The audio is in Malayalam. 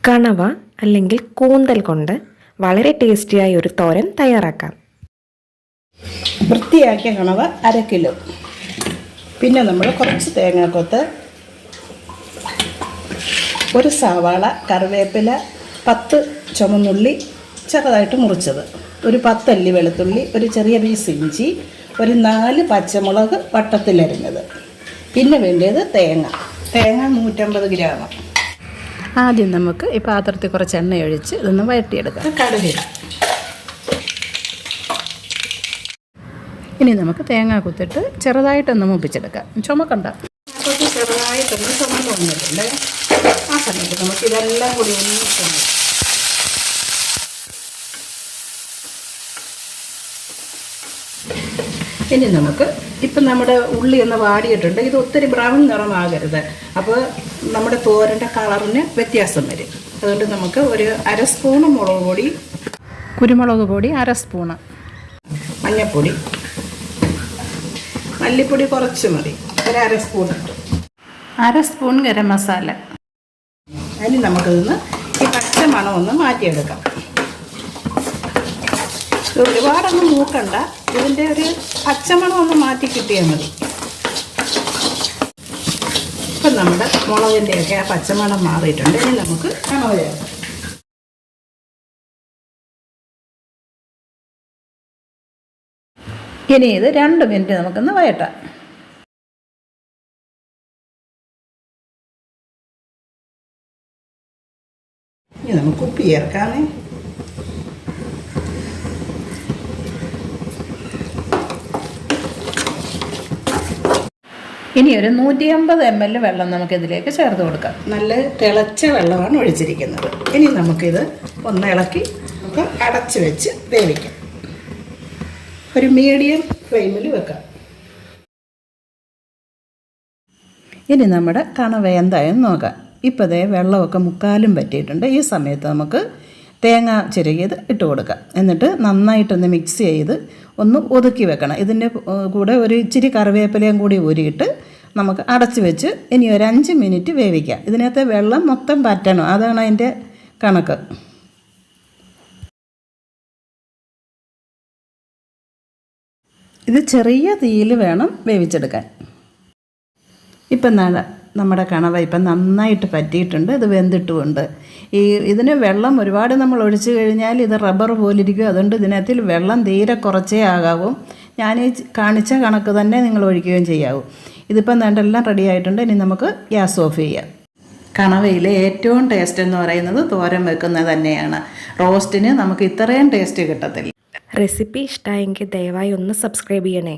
കണവ അല്ലെങ്കിൽ കൂന്തൽ കൊണ്ട് വളരെ ടേസ്റ്റിയായ ഒരു തോരൻ തയ്യാറാക്കാം. വൃത്തിയാക്കിയ കണവ 1/2 കിലോ. പിന്നെ നമ്മൾ കുറച്ച് തേങ്ങാക്കൊത്ത്, ഒരു സവാള, കറിവേപ്പില, 10 ചുവന്നുള്ളി ചെറുതായിട്ട് മുറിച്ചത്, ഒരു 10 അല്ലി വെളുത്തുള്ളി, ഒരു ചെറിയ പീസ് ഇഞ്ചി, ഒരു 4 പച്ചമുളക് വട്ടത്തിലരിഞ്ഞത്. പിന്നെ വേണ്ടത് തേങ്ങ 150 ഗ്രാം. ആദ്യം നമുക്ക് ഈ പാത്രത്തിൽ കുറച്ച് എണ്ണ ഒഴിച്ച് ഇതൊന്ന് വഴറ്റിയെടുക്കാം. കടുകിടാം. ഇനി നമുക്ക് തേങ്ങ കുത്തിട്ട് ചെറുതായിട്ടൊന്ന് മൂപ്പിച്ചെടുക്കാം. ചുമക്കണ്ട. കുറച്ച് ചെറുതായിട്ടൊന്ന് ചുമന്ന് വന്നിട്ടുണ്ട്. ആ സമയത്ത് നമുക്ക് ഇതെല്ലാം കൂടി ഒന്നിട്ടുണ്ട്. ഇനി നമുക്ക് ഇപ്പം നമ്മുടെ ഉള്ളി ഒന്ന് വാടിയിട്ടുണ്ട്. ഇത് ഒത്തിരി ബ്രൗൺ നിറമാകരുത്, അപ്പോൾ നമ്മുടെ തോരൻ്റെ കളറിന് വ്യത്യാസം വരും. അതുകൊണ്ട് നമുക്ക് ഒരു 1/2 സ്പൂണ് മുളക് പൊടി, കുരുമുളക് പൊടി 1/2 സ്പൂണ്, മഞ്ഞൾപ്പൊടി, മല്ലിപ്പൊടി കുറച്ച് മതി, ഒരു 1/2 സ്പൂൺ ഇട്ടു, 1/2 സ്പൂൺ ഗരം മസാല. ഇനി നമുക്കിതൊന്ന് ഈ പച്ച മണം ഒന്ന് മാറ്റിയെടുക്കാം. ഇത് ഒരുപാടൊന്നും മൂക്കണ്ട, ഇതിൻ്റെ ഒരു പച്ചമണം ഒന്ന് മാറ്റി കിട്ടിയാൽ മതി. ഇപ്പം നമ്മുടെ മുളകിൻ്റെയൊക്കെ ആ പച്ചമണം മാറിയിട്ടുണ്ട്. ഇനി നമുക്ക് കണവ ചേർക്കാം. ഇനി ഇത് 2 മിനിറ്റ് നമുക്കൊന്ന് വഴറ്റാം. ഇനി നമുക്ക് ഉപ്പ് ചേർക്കാമേ. ഇനി ഒരു 150 ml വെള്ളം നമുക്കിതിലേക്ക് ചേർത്ത് കൊടുക്കാം. നല്ല തിളച്ച വെള്ളമാണ് ഒഴിച്ചിരിക്കുന്നത്. ഇനി നമുക്കിത് ഒന്ന് ഇളക്കി നമുക്ക് അടച്ച് വെച്ച് വേവിക്കാം. ഒരു മീഡിയം ഫ്ലെയിമിൽ വെക്കാം. ഇനി നമ്മുടെ കണവ എന്തായെന്ന് നോക്കാം. ഇപ്പോൾ ദേ വെള്ളമൊക്കെ മുക്കാലും പറ്റിയിട്ടുണ്ട്. ഈ സമയത്ത് നമുക്ക് തേങ്ങ ചിരകിയത് ഇട്ട് കൊടുക്കാം. എന്നിട്ട് നന്നായിട്ടൊന്ന് മിക്സ് ചെയ്ത് ഒന്ന് ഒതുക്കി വെക്കണം. ഇതിൻ്റെ കൂടെ ഒരു ഇച്ചിരി കറിവേപ്പിലയും കൂടി ഊരിയിട്ട് നമുക്ക് അടച്ച് വെച്ച് ഇനി ഒരു 5 മിനിറ്റ് വേവിക്കാം. ഇതിനകത്ത് വെള്ളം മൊത്തം പറ്റണം, അതാണ് അതിൻ്റെ കണക്ക്. ഇത് ചെറിയ തീയിൽ വേണം വേവിച്ചെടുക്കാൻ. ഇപ്പം നമ്മുടെ കണവ ഇപ്പം നന്നായിട്ട് പറ്റിയിട്ടുണ്ട്. ഇത് വെന്തിട്ടുമുണ്ട്. ഇതിന് വെള്ളം ഒരുപാട് നമ്മൾ ഒഴിച്ചു കഴിഞ്ഞാൽ ഇത് റബ്ബർ പോലിരിക്കും. അതുകൊണ്ട് ഇതിനകത്തിൽ വെള്ളം തീരെ കുറച്ചേ ആകാവൂ. ഞാൻ ഈ കാണിച്ച കണക്ക് തന്നെ നിങ്ങൾ ഒഴിക്കുകയും ചെയ്യാവൂ. ഇതിപ്പം എല്ലാം റെഡി ആയിട്ടുണ്ട്. ഇനി നമുക്ക് ഗ്യാസ് ഓഫ് ചെയ്യാം. കണവയിലെ ഏറ്റവും ടേസ്റ്റ് എന്ന് പറയുന്നത് തോരൻ വെക്കുന്നത് തന്നെയാണ്. റോസ്റ്റിന് നമുക്ക് ഇത്രയും ടേസ്റ്റ് കിട്ടത്തില്ല. റെസിപ്പി ഇഷ്ടമായെങ്കിൽ ദയവായി ഒന്ന് സബ്സ്ക്രൈബ് ചെയ്യണേ.